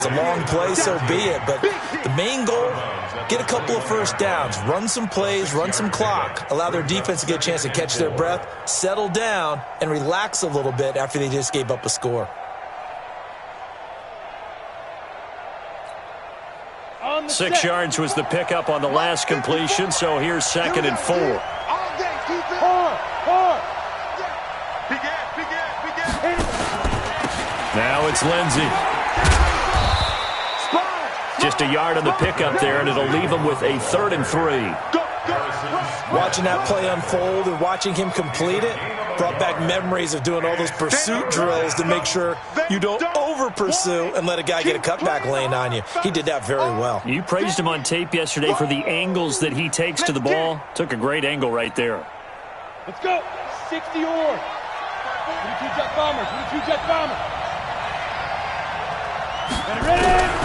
It's a long play, so be it. But the main goal, get a couple of first downs, run some plays, run some clock, allow their defense to get a chance to catch their breath, settle down, and relax a little bit after they just gave up a score. 6 yards was the pickup on the last completion, so here's 2nd and 4. Now it's Lindsey. Just a yard on the pickup there, and it'll leave him with a 3rd and 3. Watching that play unfold and watching him complete it brought back memories of doing all those pursuit drills to make sure you don't over-pursue and let a guy get a cutback lane on you. He did that very well. You praised him on tape yesterday for the angles that he takes to the ball. Took a great angle right there. Let's go. 60 or. 22 jet bombers. 22 jet bombers. Ready?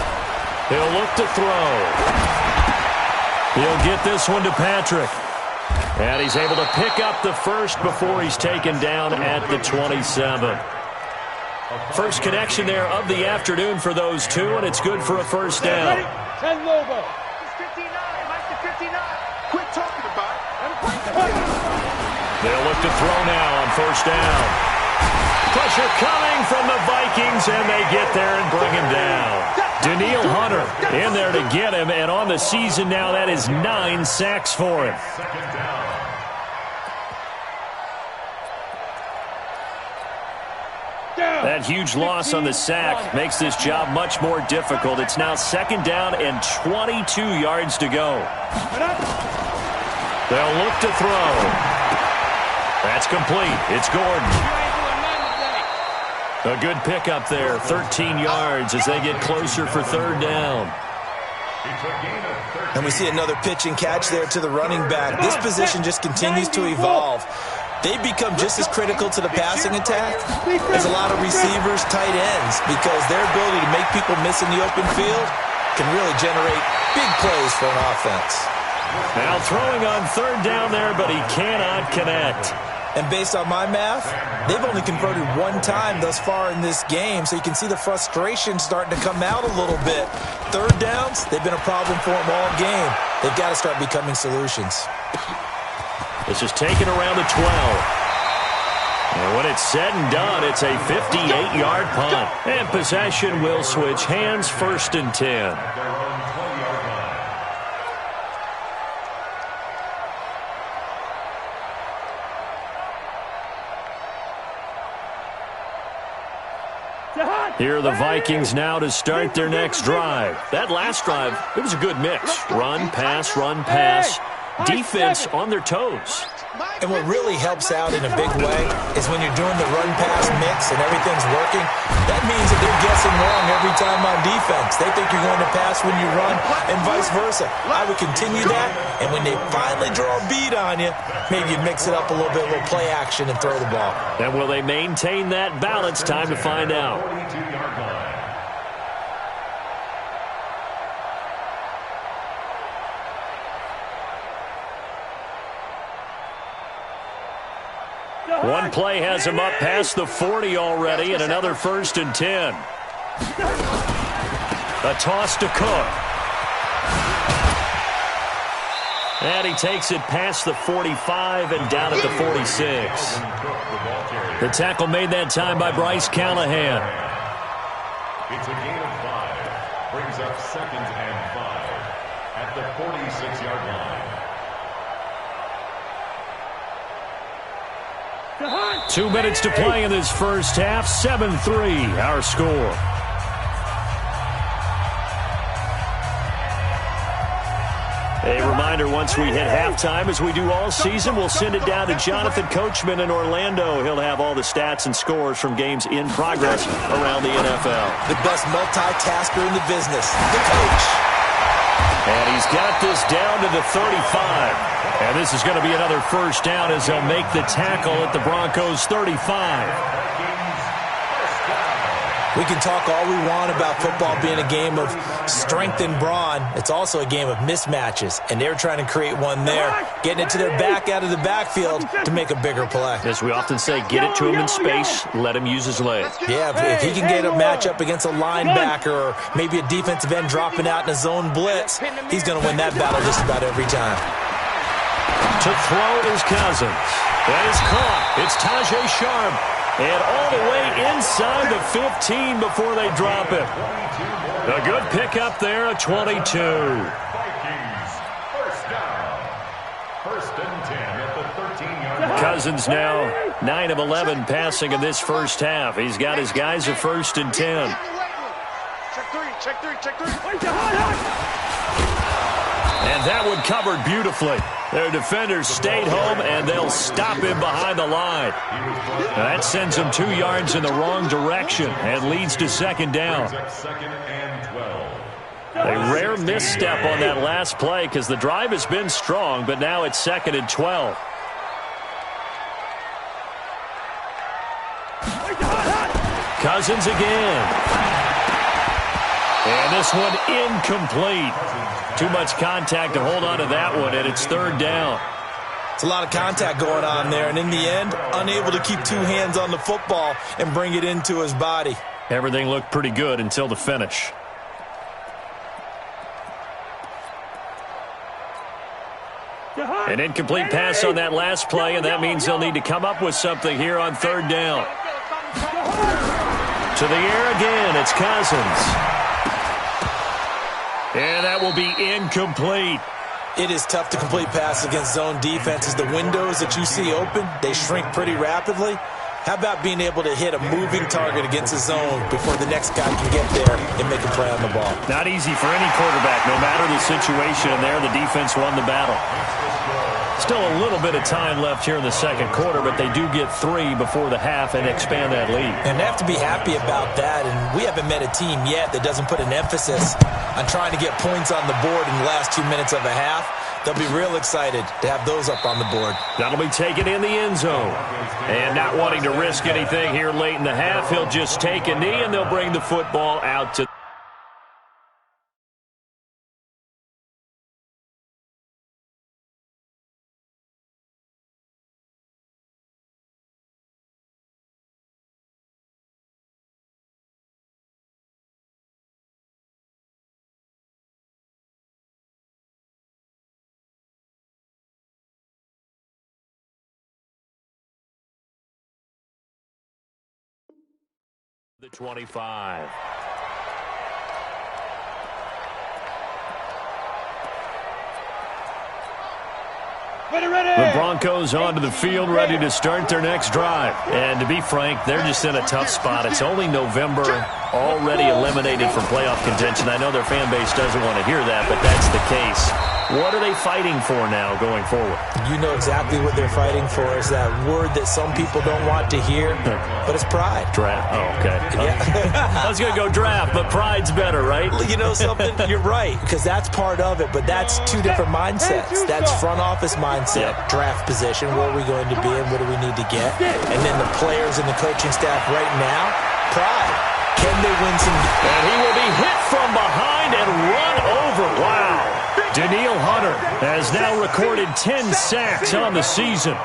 He'll look to throw. He'll get this one to Patrick. And he's able to pick up the first before he's taken down at the 27. First connection there of the afternoon for those two, and it's good for a first down. 10 Lobo. 59, Mike to 59. Quit talking about it. They'll look to throw now on first down. Pressure coming from the Vikings, and they get there and bring him down. Daniil Hunter in there to get him, and on the season now, that is 9 sacks for him. That huge loss on the sack makes this job much more difficult. It's now 2nd down and 22 yards to go. They'll look to throw. That's complete. It's Gordon. A good pickup there, 13 yards as they get closer for 3rd down. And we see another pitch and catch there to the running back. This position just continues to evolve. They become just as critical to the passing attack as a lot of receivers, tight ends, because their ability to make people miss in the open field can really generate big plays for an offense. Now throwing on 3rd down there, but he cannot connect. And based on my math, they've only converted 1 time thus far in this game, so you can see the frustration starting to come out a little bit. 3rd downs, they've been a problem for them all game. They've got to start becoming solutions. This is taken around the 12. And when it's said and done, it's a 58-yard punt. And possession will switch hands, 1st and 10. Here are the Vikings now to start their next drive. That last drive, it was a good mix. Run, pass, defense on their toes. And what really helps out in a big way is when you're doing the run-pass mix and everything's working, that means that they're guessing wrong every time on defense. They think you're going to pass when you run and vice versa. I would continue that, and when they finally draw a beat on you, maybe you mix it up a little bit, a little play action, and throw the ball. And will they maintain that balance? Time to find out. One play has him up past the 40 already, and another 1st and 10. A toss to Cook. And he takes it past the 45 and down at the 46. The tackle made that time by Bryce Callahan. It's a gain of 5. Brings up 2nd and 5 at the 46-yard line. 2 minutes to play in this first half. 7-3, our score. A reminder, once we hit halftime, as we do all season, we'll send it down to Jonathan Coachman in Orlando. He'll have all the stats and scores from games in progress around the NFL. The best multitasker in the business, the coach. And he's got this down to the 35. And this is going to be another first down as they'll make the tackle at the Broncos' 35. We can talk all we want about football being a game of strength and brawn. It's also a game of mismatches, and they're trying to create one there, getting it to their back out of the backfield to make a bigger play. As we often say, get it to him in space, let him use his legs. Yeah, if he can get a matchup against a linebacker or maybe a defensive end dropping out in a zone blitz, he's going to win that battle just about every time. To throw is Cousins. That is caught. It's Tajay Sharp. And all the way inside the 15 before they drop it. A good pickup there at 22. Vikings, first down. First and 10 at the 13-yard line. Cousins now 9 of 11 passing in this first half. He's got his guys at first and 10. Check three. And that one covered beautifully. Their defenders stayed home, and they'll stop him behind the line. That sends him 2 yards in the wrong direction and leads to second down. Second and 12. A rare misstep on that last play because the drive has been strong, but now it's second and 12. Cousins again. And this one incomplete. Too much contact to hold on to that one, and it's third down. It's a lot of contact going on there, and in the end, unable to keep 2 hands on the football and bring it into his body. Everything looked pretty good until the finish. An incomplete pass on that last play, and that means they'll need to come up with something here on third down. To the air again, it's Cousins. And that will be incomplete. It is tough to complete passes against zone defenses. The windows that you see open, they shrink pretty rapidly. How about being able to hit a moving target against a zone before the next guy can get there and make a play on the ball? Not easy for any quarterback. No matter the situation in there, the defense won the battle. Still a little bit of time left here in the second quarter, but they do get 3 before the half and expand that lead. And they have to be happy about that, and we haven't met a team yet that doesn't put an emphasis on trying to get points on the board in the last 2 minutes of a half. They'll be real excited to have those up on the board. That'll be taken in the end zone. And not wanting to risk anything here late in the half, he'll just take a knee, and they'll bring the football out to the 25. The Broncos onto the field, ready to start their next drive. And to be frank, they're just in a tough spot. It's only November, already eliminated from playoff contention. I know their fan base doesn't want to hear that, but that's the case. What are they fighting for now going forward? You know exactly what they're fighting for. Is that word that some people don't want to hear, but it's pride. Draft. Oh, okay. Yeah. I was going to go draft, but pride's better, right? You know something? You're right, because that's part of it, but that's 2 different mindsets. That's front office mindset, draft position, where are we going to be and what do we need to get? And then the players and the coaching staff right now, pride. Can they win some? And he will be hit from behind and run over. Wow. Daniil Hunter has now recorded 10 sacks on the season.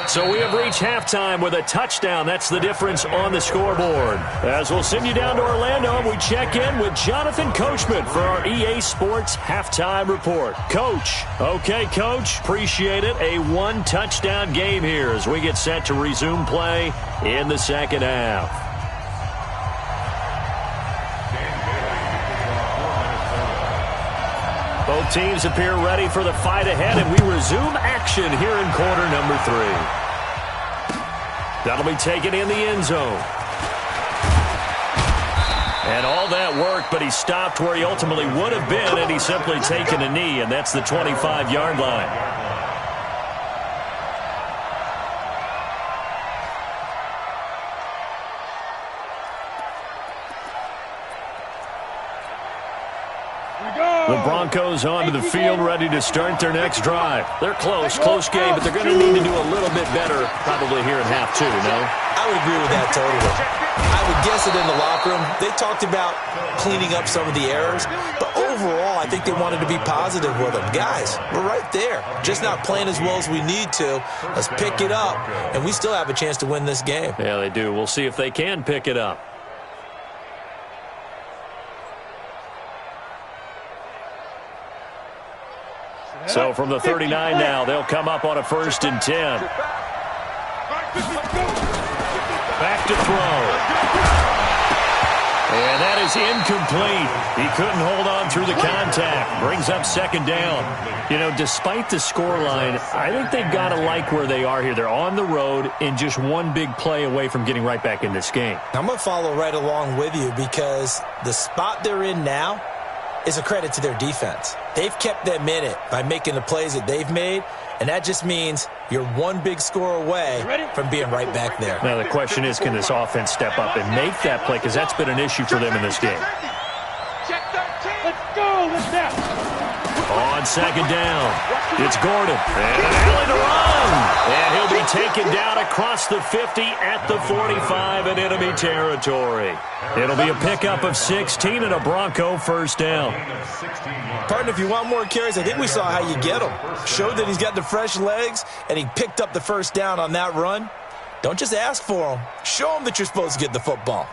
So we have reached halftime with a touchdown. That's the difference on the scoreboard. As we'll send you down to Orlando, we check in with Jonathan Coachman for our EA Sports Halftime Report. Coach. Okay, Coach. Appreciate it. A 1-touchdown game here as we get set to resume play in the second half. Both teams appear ready for the fight ahead, and we resume action here in quarter number 3. That'll be taken in the end zone. And all that work, but he stopped where he ultimately would have been, and he's simply taken a knee, and that's the 25-yard line. The Broncos onto the field, ready to start their next drive. They're close game, but they're going to need to do a little bit better probably here in half two, no? I would agree with that totally. I would guess it in the locker room. They talked about cleaning up some of the errors, but overall, I think they wanted to be positive with them. Guys, we're right there. Just not playing as well as we need to. Let's pick it up, and we still have a chance to win this game. Yeah, they do. We'll see if they can pick it up. So from the 39 now, they'll come up on a 1st and 10. Back to throw. And that is incomplete. He couldn't hold on through the contact. Brings up 2nd down. You know, despite the scoreline, I think they've got to like where they are here. They're on the road and just one big play away from getting right back in this game. I'm going to follow right along with you because the spot they're in now is a credit to their defense. They've kept them in it by making the plays that they've made, and that just means you're one big score away from being right back there. Now, the question is, can this offense step up and make that play? Because that's been an issue for them in this game. Let's go. Let's now. On 2nd down, it's Gordon. And an alley to run. And he'll be taken down across the 50 at the 45 in enemy territory. It'll be a pickup of 16 and a Bronco 1st down. Partner, if you want more carries, I think we saw how you get them. Showed that he's got the fresh legs, and he picked up the 1st down on that run. Don't just ask for them. Show them that you're supposed to get the football.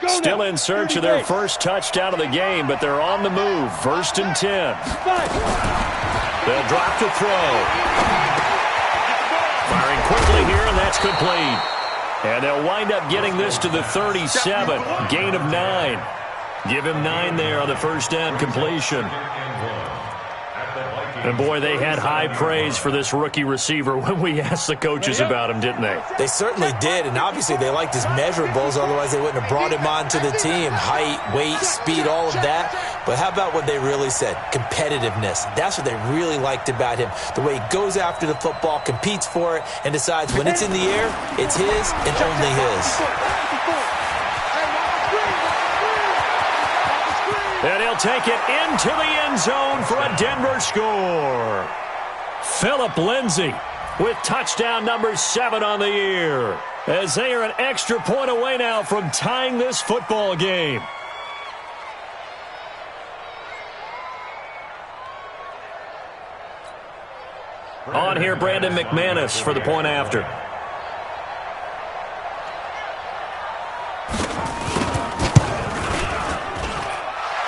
Still in search of their first touchdown of the game, but they're on the move. 1st and 10. They'll drop to throw. Firing quickly here, and that's complete. And they'll wind up getting this to the 37. Gain of 9. Give him 9 there on the 1st down completion. And, boy, they had high praise for this rookie receiver when we asked the coaches about him, didn't they? They certainly did, and obviously they liked his measurables. Otherwise, they wouldn't have brought him onto the team. Height, weight, speed, all of that. But how about what they really said? Competitiveness. That's what they really liked about him. The way he goes after the football, competes for it, and decides when it's in the air, it's his and only his. And he'll take it into the end zone for a Denver score. Phillip Lindsay with touchdown number 7 on the year, as they are an extra point away now from tying this football game. On here, Brandon McManus for the point after.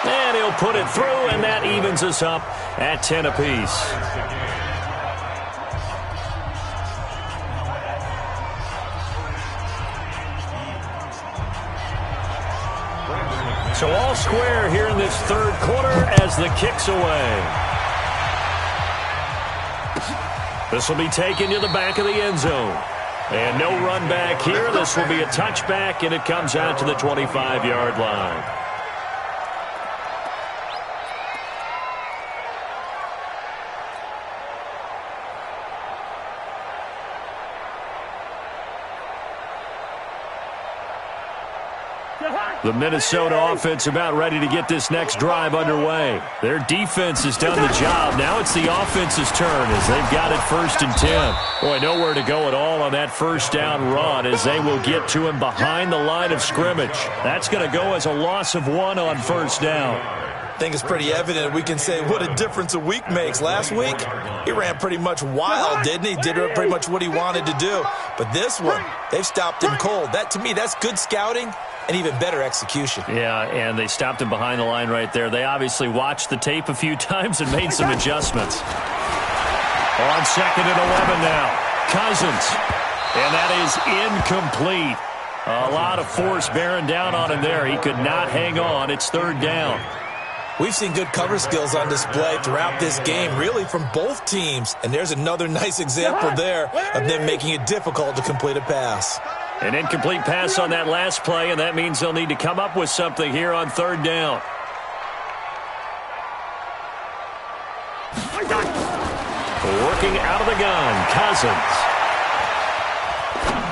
And he'll put it through, and that evens us up at 10 apiece. So all square here in this 3rd quarter as the kick's away. This will be taken to the back of the end zone. And no run back here. This will be a touchback, and it comes out to the 25-yard line. The Minnesota offense about ready to get this next drive underway. Their defense has done the job. Now it's the offense's turn as they've got it 1st and 10. Boy, nowhere to go at all on that 1st down run as they will get to him behind the line of scrimmage. That's going to go as a loss of 1 on 1st down. I think it's pretty evident we can say what a difference a week makes. Last week, he ran pretty much wild, didn't he? Did pretty much what he wanted to do. But this one, they've stopped him cold. That, to me, that's good scouting and even better execution. Yeah, and they stopped him behind the line right there. They obviously watched the tape a few times and made some adjustments. On 2nd and 11 now. Cousins. And that is incomplete. A lot of force bearing down on him there. He could not hang on. It's 3rd down. We've seen good cover skills on display throughout this game, really from both teams. And there's another nice example there of them making it difficult to complete a pass. An incomplete pass on that last play, and that means they'll need to come up with something here on 3rd down. Working out of the gun, Cousins.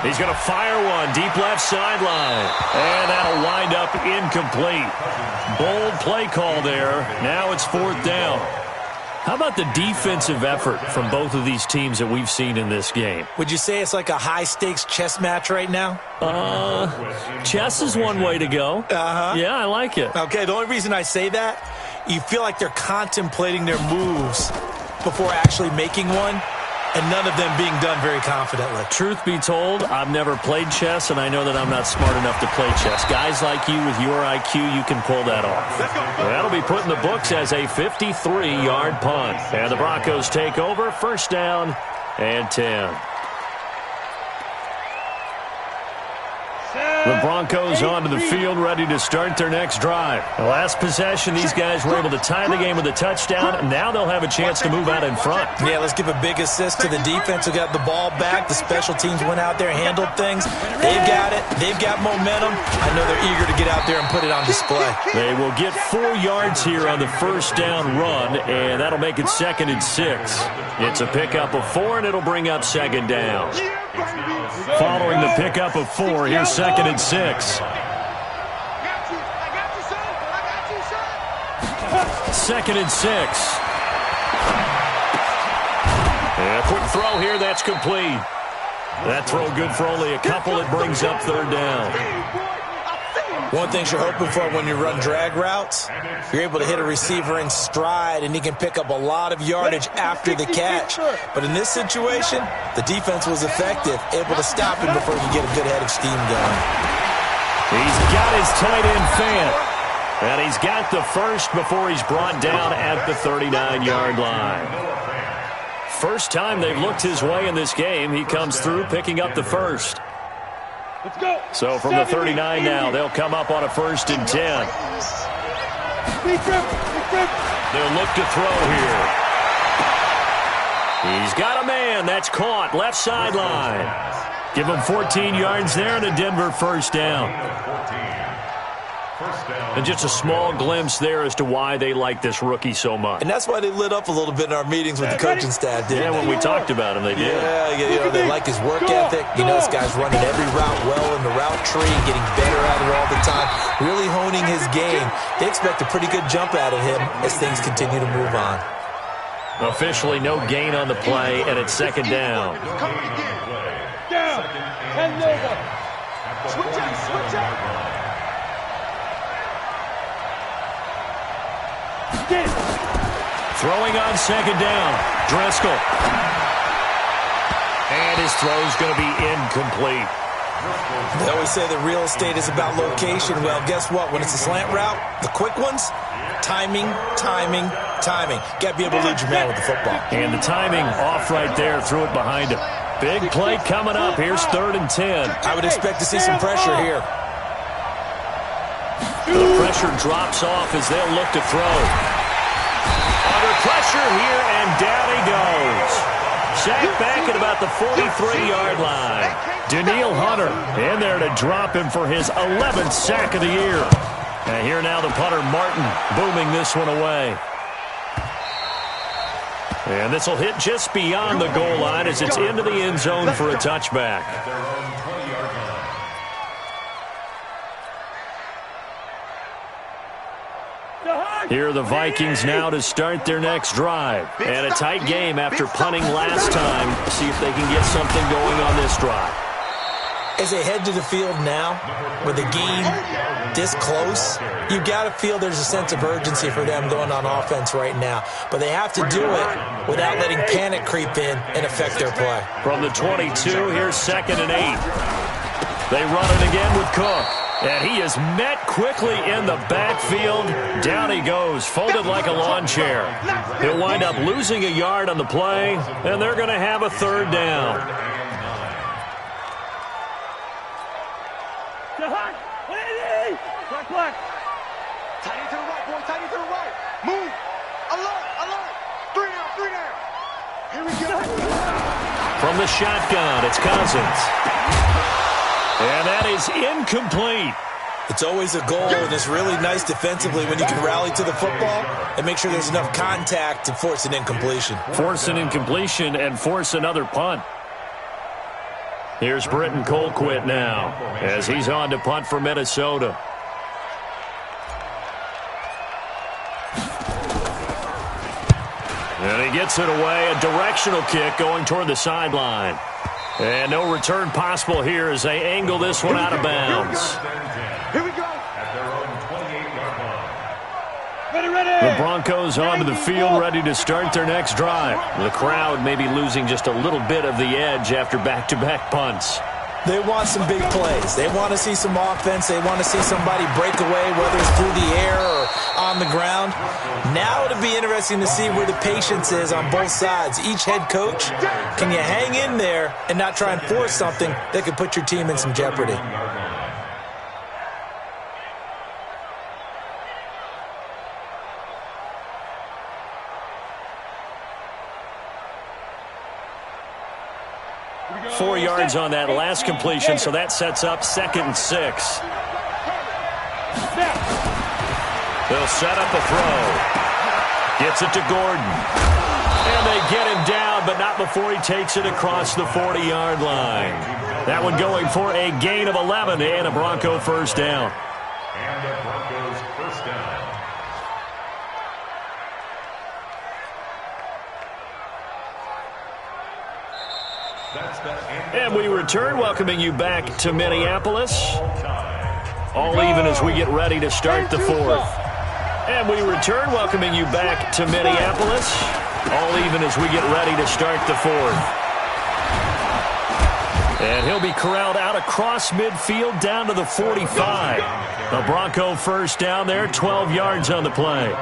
He's going to fire one deep left sideline. And that'll wind up up incomplete. Bold play call there. Now it's 4th down. How about the defensive effort from both of these teams that we've seen in this game? Would you say it's like a high-stakes chess match right now? Chess is one way to go. Yeah, I like it. Okay, the only reason I say that, you feel like they're contemplating their moves before actually making one, and none of them being done very confidently. Truth be told, I've never played chess, and I know that I'm not smart enough to play chess. Guys like you with your IQ, you can pull that off. That'll be put in the books as a 53-yard punt. And the Broncos take over, 1st down and 10. The Broncos onto the field, ready to start their next drive. The last possession, these guys were able to tie the game with a touchdown. Now they'll have a chance to move out in front. Yeah, let's give a big assist to the defense who got the ball back. The special teams went out there, handled things. They've got it. They've got momentum. I know they're eager to get out there and put it on display. They will get 4 yards here on the 1st down run, and that'll make it 2nd and 6. It's a pickup of 4, and it'll bring up 2nd down. Following the pickup of 4, here's 2nd and 6. 2nd and 6. And a quick throw here, that's complete. That throw good for only a couple. It brings up 3rd down. One thing you're hoping for when you run drag routes, you're able to hit a receiver in stride, and he can pick up a lot of yardage after the catch. But in this situation, the defense was effective, able to stop him before he could get a good head of steam going. He's got his tight end fan. And he's got the first before he's brought down at the 39-yard line. First time they've looked his way in this game. He comes through picking up the first. Let's go. So from the 39 now, they'll come up on a 1st and 10. They'll look to throw here. He's got a man. That's caught. Left sideline. Give him 14 yards there and a Denver 1st down. And just a small glimpse there as to why they like this rookie so much. And that's why they lit up a little bit in our meetings with the coaching staff, didn't they? Yeah, when we talked about him, they did. Yeah, they like his work ethic. This guy's running every route well in the route tree, getting better at it all the time, really honing his game. They expect a pretty good jump out of him as things continue to move on. Officially no gain on the play, and it's 2nd down. Down. 10 over. Switch out. Throwing on 2nd down, Driscoll. And his throw's going to be incomplete. They always say that real estate is about location. Well, guess what? When it's a slant route, the quick ones, timing. Got to be able to lead your man with the football. And the timing off right there, threw it behind him. Big play coming up. Here's 3rd and 10. I would expect to see some pressure here. The pressure drops off as they'll look to throw. Under pressure here, and down he goes. Sacked back at about the 43-yard line. Daniil Hunter in there to drop him for his 11th sack of the year. And here now the punter, Martin, booming this one away. And this will hit just beyond the goal line as it's into the end zone for a touchback. Here are the Vikings now to start their next drive. And a tight game after punting last time. See if they can get something going on this drive. As they head to the field now, with the game this close, you've got to feel there's a sense of urgency for them going on offense right now. But they have to do it without letting panic creep in and affect their play. From the 22, here's 2nd and 8. They run it again with Cook. And he is met quickly in the backfield. Down he goes, folded like a lawn chair. He'll wind up losing a yard on the play, and they're going to have a 3rd down. Black. Tight end to the right, boy. Tight end to the right. Move. Alert. 3 down. Here we go. From the shotgun, it's Cousins. And that is incomplete. It's always a goal, and it's really nice defensively when you can rally to the football and make sure there's enough contact to force an incompletion. Force an incompletion and force another punt. Here's Britton Colquitt now as he's on to punt for Minnesota. And he gets it away, a directional kick going toward the sideline. And no return possible here as they angle this one out of bounds. Here we go. At their own 28-yard line. Ready. The Broncos onto the field, ready to start their next drive. The crowd may be losing just a little bit of the edge after back-to-back punts. They want some big plays. They want to see some offense. They want to see somebody break away, whether it's through the air or on the ground. Now it'll be interesting to see where the patience is on both sides. Each head coach, can you hang in there and not try and force something that could put your team in some jeopardy? Here we go. 4 yards on that last completion, so that sets up 2nd and 6. They'll set up a throw. Gets it to Gordon. And they get him down, but not before he takes it across the 40-yard line. That one going for a gain of 11 and a Bronco first down. And the Broncos first down. And we return, welcoming you back to Minneapolis. All even as we get ready to start the fourth. And we return, welcoming you back to Minneapolis. All even as we get ready to start the fourth. And he'll be corralled out across midfield down to the 45. A Bronco first down there, 12 yards on the play.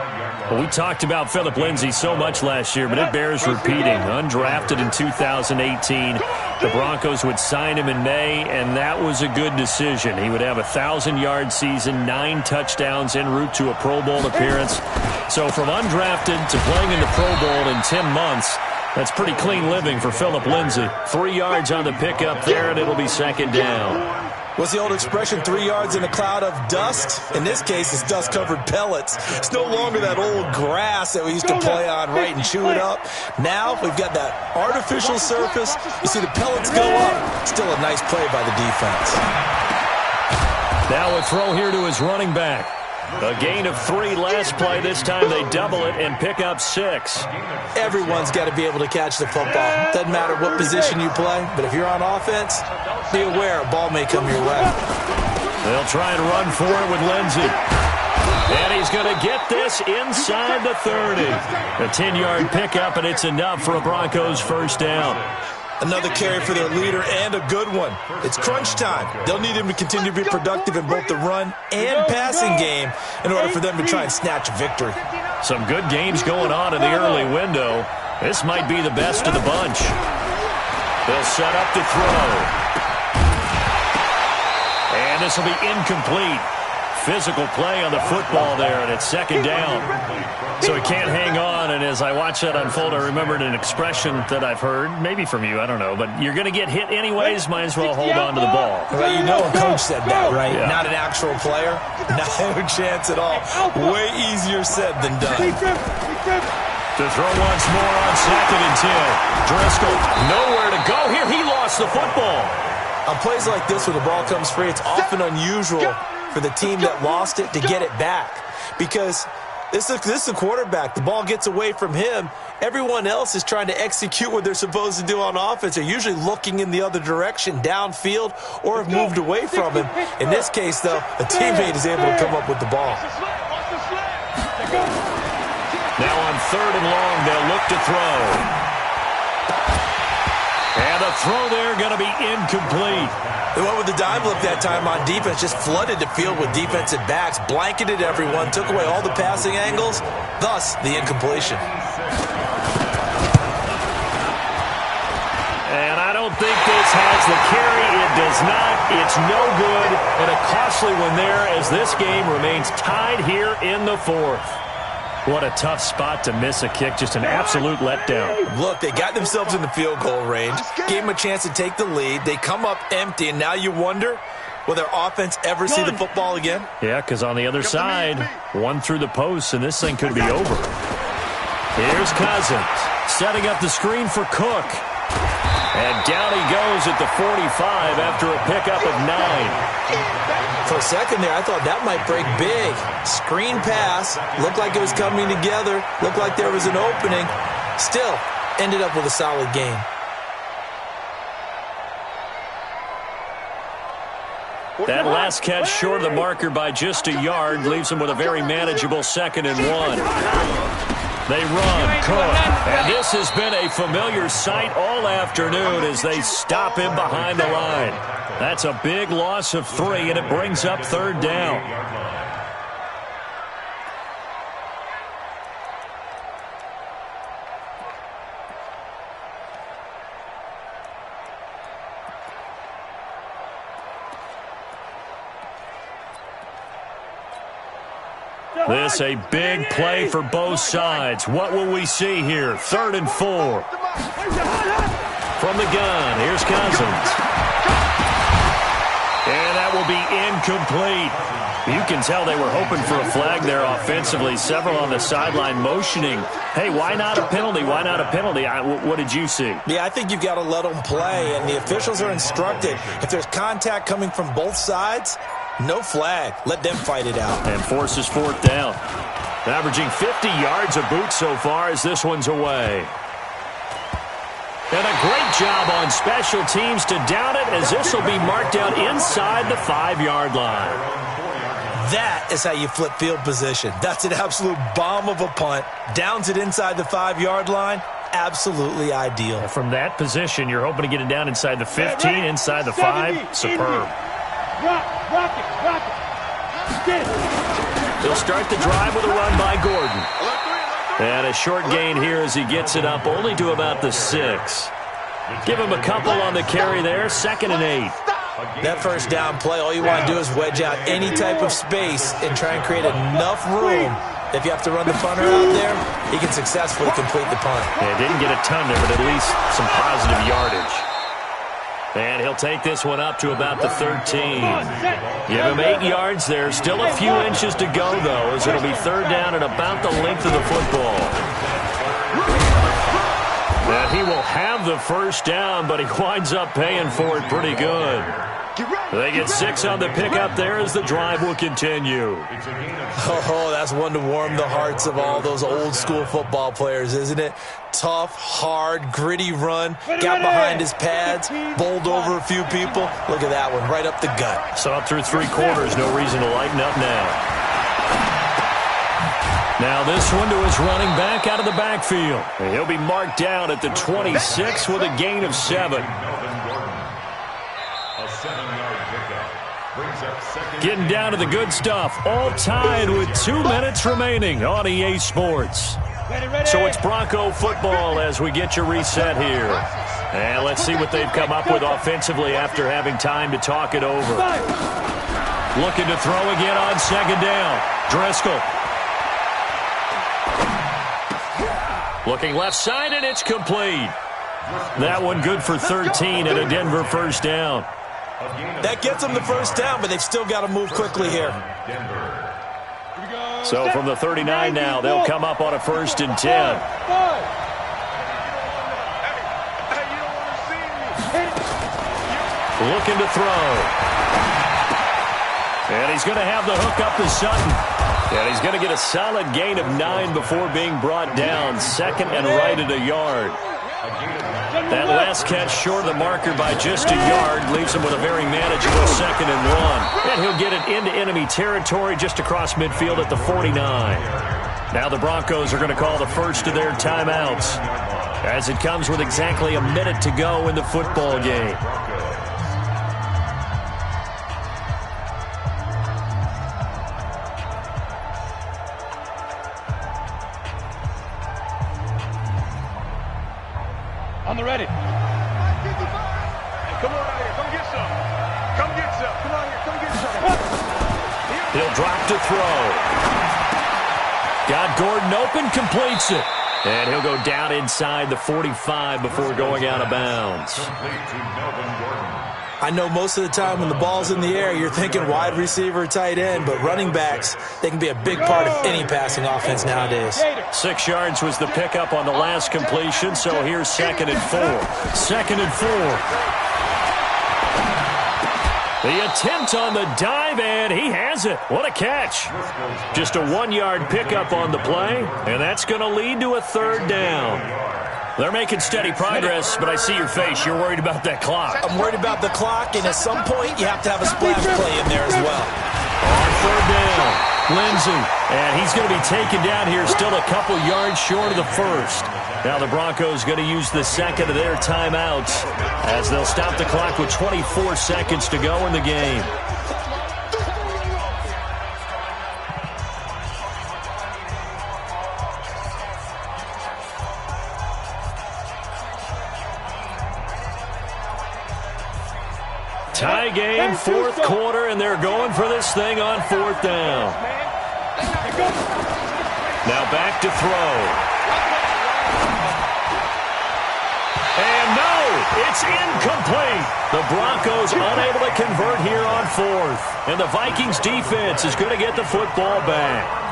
Well, we talked about Phillip Lindsay so much last year, but it bears repeating. Undrafted in 2018. The Broncos would sign him in May, and that was a good decision. He would have a 1,000-yard season, 9 touchdowns en route to a Pro Bowl appearance. So from undrafted to playing in the Pro Bowl in 10 months, that's pretty clean living for Phillip Lindsay. 3 yards on the pickup there, and it'll be 2nd down. What's the old expression, 3 yards in a cloud of dust? In this case, it's dust-covered pellets. It's no longer that old grass that we used to play on, right, and chew it up. Now we've got that artificial surface. You see the pellets go up. Still a nice play by the defense. Now a throw here to his running back. A gain of 3 last play. This time they double it and pick up 6. Everyone's got to be able to catch the football. Doesn't matter what position you play, but if you're on offense, be aware a ball may come your way. They'll try and run for it with Lindsay. And he's going to get this inside the 30. A 10-yard pickup, and it's enough for a Broncos first down. Another carry for their leader, and a good one. It's crunch time. They'll need him to continue to be productive in both the run and passing game in order for them to try and snatch a victory. Some good games going on in the early window. This might be the best of the bunch. They'll set up the throw. And this will be incomplete. Physical play on the football there, and it's 2nd down. So he can't hang on, and as I watch that unfold, I remembered an expression that I've heard, maybe from you, I don't know, but you're going to get hit anyways, might as well hold on to the ball. Well, you know a coach said that, right? Yeah. Not an actual player. No chance at all. Way easier said than done. To throw once more on 2nd and 10. Driscoll, nowhere to go here. He lost the football. On plays like this, when the ball comes free, it's often unusual for the team that lost it to get it back. Because this is the quarterback. The ball gets away from him. Everyone else is trying to execute what they're supposed to do on offense. They're usually looking in the other direction, downfield, or have moved away from him. In this case, though, a teammate is able to come up with the ball. Now on 3rd and long, they'll look to throw. And the throw there going to be incomplete. They went with the dime look that time on defense, just flooded the field with defensive backs, blanketed everyone, took away all the passing angles, thus the incompletion. And I don't think this has the carry. It does not. It's no good. And a costly one there as this game remains tied here in the 4th. What a tough spot to miss a kick. Just an absolute letdown. Look, they got themselves in the field goal range, gave them a chance to take the lead. They come up empty, and now you wonder, will their offense ever see the football again? Yeah, because on the other side, one through the post, and this thing could be over. Here's Cousins, setting up the screen for Cook. And down he goes at the 45 after a pickup of 9. For a second there, I thought that might break big. Screen pass, looked like it was coming together, looked like there was an opening. Still, ended up with a solid game. That last catch short of the marker by just a yard leaves them with a very manageable 2nd and 1. They run, Cook, and this has been a familiar sight all afternoon as they stop him behind the line. That's a big loss of 3, and it brings up 3rd down. This a big play for both sides. What will we see here? 3rd and 4. From the gun, here's Cousins. And that will be incomplete. You can tell they were hoping for a flag there offensively. Several on the sideline motioning. Hey, why not a penalty? Why not a penalty? What did you see? Yeah, I think you've got to let them play, and the officials are instructed. If there's contact coming from both sides, no flag. Let them fight it out. And forces 4th down. Averaging 50 yards a boot so far as this one's away. And a great job on special teams to down it as this will be marked out inside the 5-yard line. That is how you flip field position. That's an absolute bomb of a punt. Downs it inside the 5-yard line. Absolutely ideal. From that position, you're hoping to get it down inside the 15, inside the 5. Superb. Rock it. He'll start the drive with a run by Gordon. And a short gain here as he gets it up only to about the 6. Give him a couple on the carry there. 2nd and 8. That first down play, all you want to do is wedge out any type of space and try and create enough room. If you have to run the punter out there, he can successfully complete the punt. Yeah, didn't get a ton there, but at least some positive yardage. And he'll take this one up to about the 13. Give him 8 yards there. Still a few inches to go, though, as it'll be 3rd down and about the length of the football. And he will have the first down, but he winds up paying for it pretty good. They get 6 on the pickup there as the drive will continue. Oh, that's one to warm the hearts of all those old-school football players, isn't it? Tough, hard, gritty run. Got behind his pads, bowled over a few people. Look at that one, right up the gut. So up through 3 quarters, no reason to lighten up now. Now this one to his running back out of the backfield. And he'll be marked down at the 26 with a gain of 7. Getting down to the good stuff. All tied with 2 minutes remaining on EA Sports. So it's Bronco football as we get your reset here. And let's see what they've come up with offensively after having time to talk it over. Looking to throw again on 2nd down. Driscoll. Looking left side, and it's complete. That one good for 13 and a Denver first down. That gets them the first down, but they've still got to move quickly here. So from the 39 now, they'll come up on a 1st and 10. Looking to throw. And he's going to have the hook up to Sutton. And he's going to get a solid gain of 9 before being brought down. 2nd and right at a yard. That last catch short of the marker by just a yard leaves him with a very manageable 2nd and 1. And he'll get it into enemy territory just across midfield at the 49. Now the Broncos are going to call the first of their timeouts as it comes with exactly a minute to go in the football game. On the ready. Come on out here. Come get some. Come get some. Come on here. Come get some. He'll drop to throw. Got Gordon open, completes it. And he'll go down inside the 45 before going out of bounds. I know most of the time when the ball's in the air, you're thinking wide receiver, tight end, but running backs, they can be a big part of any passing offense nowadays. 6 yards was the pickup on the last completion, so here's 2nd and 4. 2nd and 4. The attempt on the dive, and he has it. What a catch. Just a 1-yard pickup on the play, and that's going to lead to a third down. They're making steady progress, but I see your face. You're worried about that clock. I'm worried about the clock, and at some point, you have to have a splash play in there as well. On third down, Lindsey, and he's going to be taken down here, still a couple yards short of the first. Now the Broncos going to use the second of their timeouts as they'll stop the clock with 24 seconds to go in the game. Tie game, fourth quarter, and they're going for this thing on fourth down. Now back to throw. And no, it's incomplete. The Broncos unable to convert here on fourth. And the Vikings defense is going to get the football back.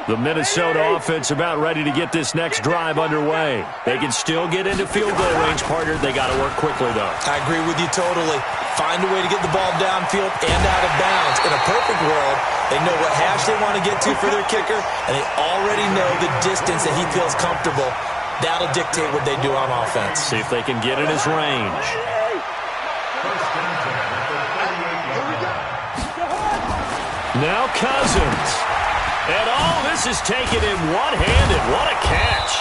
The Minnesota offense about ready to get this next drive underway. They can still get into field goal range, partner. They got to work quickly, though. I agree with you totally. Find a way to get the ball downfield and out of bounds. In a perfect world, they know what hash they want to get to for their kicker, and they already know the distance that he feels comfortable. That'll dictate what they do on offense. See if they can get in his range. Now Cousins. And all this is taken in one-handed. What a catch.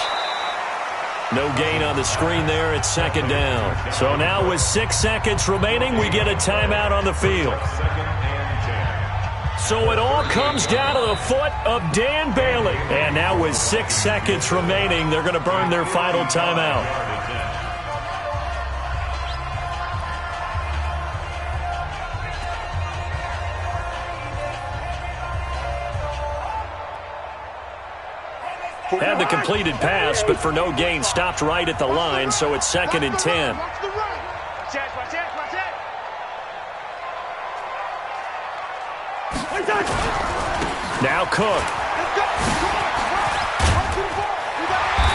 No gain on the screen there at second down. So now with 6 seconds remaining, we get a timeout on the field. So it all comes down to the foot of Dan Bailey. And now with 6 seconds remaining, they're going to burn their final timeout. Had the completed pass, but for no gain, stopped right at the line, so it's 2nd and 10. Now Cook.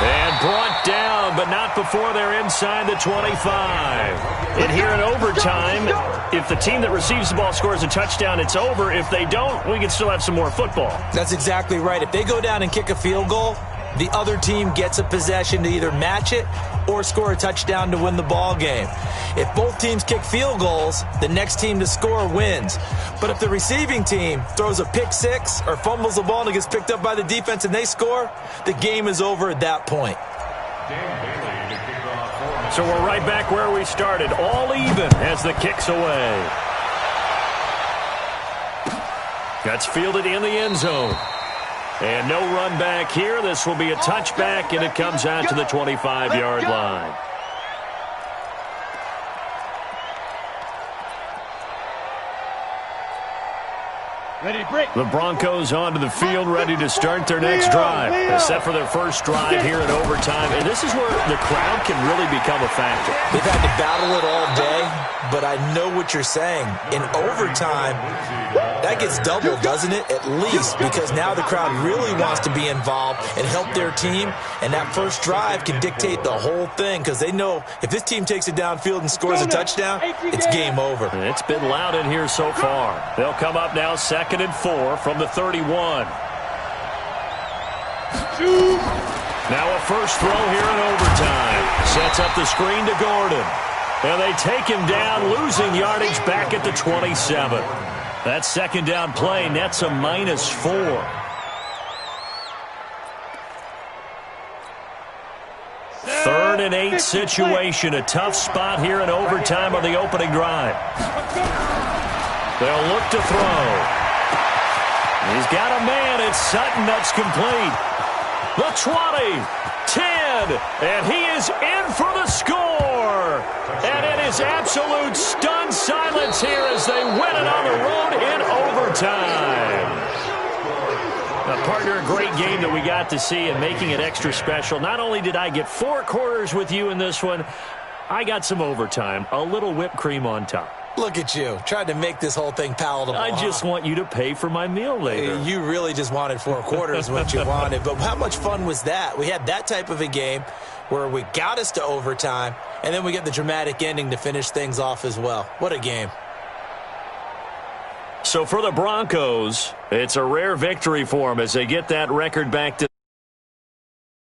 And brought down, but not before they're inside the 25. And here in overtime, if the team that receives the ball scores a touchdown, it's over. If they don't, we can still have some more football. That's exactly right. If they go down and kick a field goal, the other team gets a possession to either match it or score a touchdown to win the ball game. If both teams kick field goals, the next team to score wins. But if the receiving team throws a pick six or fumbles the ball and it gets picked up by the defense and they score, the game is over at that point. So we're right back where we started, all even as the kick's away. That's fielded in the end zone. And no run back here. This will be a touchback, and it comes out to the 25-yard line. The Broncos onto the field, ready to start their next drive. They're set for their first drive here in overtime, and this is where the crowd can really become a factor. They've had to battle it all day, but I know what you're saying. In overtime, that gets doubled, doesn't it? At least, because now the crowd really wants to be involved and help their team, and that first drive can dictate the whole thing, because they know if this team takes it downfield and scores a touchdown, it's game over. It's been loud in here so far. They'll come up now 2nd and 4 from the 31. Now a first throw here in overtime. Sets up the screen to Gordon. And they take him down, losing yardage back at the 27. That second down play nets a -4. Third and 8 situation. A tough spot here in overtime on the opening drive. They'll look to throw. He's got a man. It's Sutton. That's complete. The 20, 10, and he is in for the score. And it is absolute stunned silence here as they win it on the road in overtime. Now, partner, a great game that we got to see and making it extra special. Not only did I get 4 quarters with you in this one, I got some overtime, a little whipped cream on top. Look at you, trying to make this whole thing palatable. I just want you to pay for my meal later. You really just wanted 4 quarters what you wanted. But how much fun was that? We had that type of a game where we got us to overtime, and then we get the dramatic ending to finish things off as well. What a game. So for the Broncos, it's a rare victory for them as they get that record back to